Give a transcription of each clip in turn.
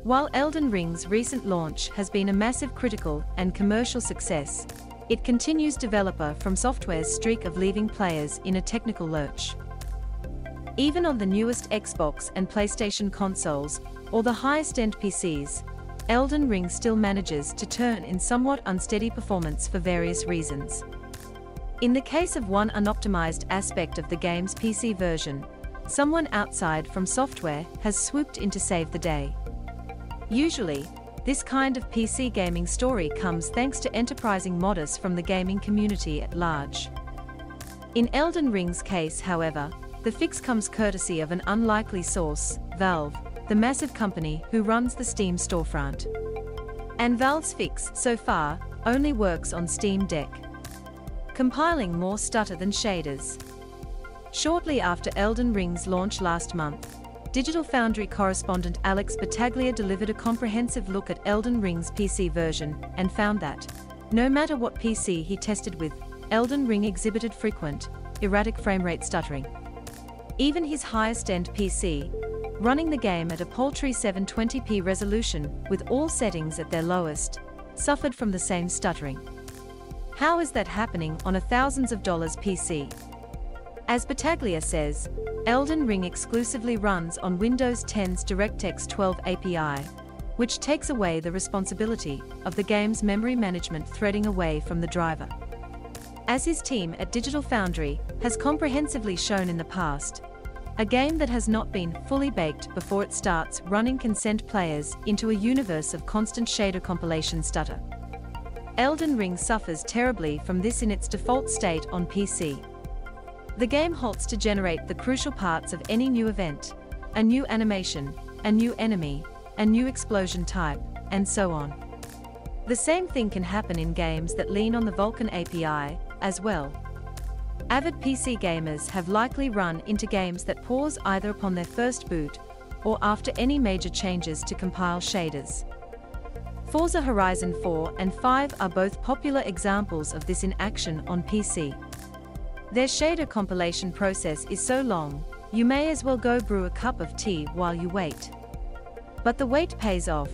While Elden Ring's recent launch has been a massive critical and commercial success, it continues developer FromSoftware's streak of leaving players in a technical lurch. Even on the newest Xbox and PlayStation consoles, or the highest-end PCs, Elden Ring still manages to turn in somewhat unsteady performance for various reasons. In the case of one unoptimized aspect of the game's PC version, someone outside FromSoftware has swooped in to save the day. Usually, this kind of PC gaming story comes thanks to enterprising modders from the gaming community at large. In Elden Ring's case, however, the fix comes courtesy of an unlikely source, Valve, the massive company who runs the Steam storefront. And Valve's fix, so far, only works on Steam Deck, compiling more stutter than shaders. Shortly after Elden Ring's launch last month, Digital Foundry correspondent Alex Battaglia delivered a comprehensive look at Elden Ring's PC version and found that, no matter what PC he tested with, Elden Ring exhibited frequent, erratic framerate stuttering. Even his highest-end PC, running the game at a paltry 720p resolution with all settings at their lowest, suffered from the same stuttering. How is that happening on a thousands of dollars PC? As Battaglia says, Elden Ring exclusively runs on Windows 10's DirectX 12 API, which takes away the responsibility of the game's memory management threading away from the driver. As his team at Digital Foundry has comprehensively shown in the past, a game that has not been fully baked before it starts running can send players into a universe of constant shader compilation stutter. Elden Ring suffers terribly from this in its default state on PC. The game halts to generate the crucial parts of any new event, a new animation, a new enemy, a new explosion type, and so on. The same thing can happen in games that lean on the Vulkan API, as well. Avid PC gamers have likely run into games that pause either upon their first boot, or after any major changes to compile shaders. Forza Horizon 4 and 5 are both popular examples of this in action on PC. Their shader compilation process is so long, you may as well go brew a cup of tea while you wait. But the wait pays off.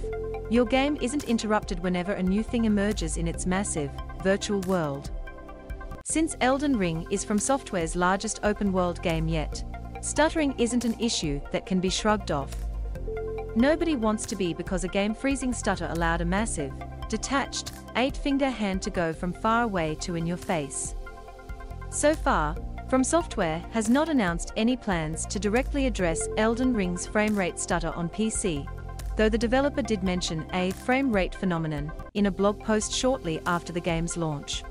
Your game isn't interrupted whenever a new thing emerges in its massive, virtual world. Since Elden Ring is FromSoftware's largest open-world game yet, stuttering isn't an issue that can be shrugged off. Nobody wants to be because a game-freezing stutter allowed a massive, detached, 8-finger hand to go from far away to in your face. So far, FromSoftware has not announced any plans to directly address Elden Ring's framerate stutter on PC, though the developer did mention a frame rate phenomenon in a blog post shortly after the game's launch.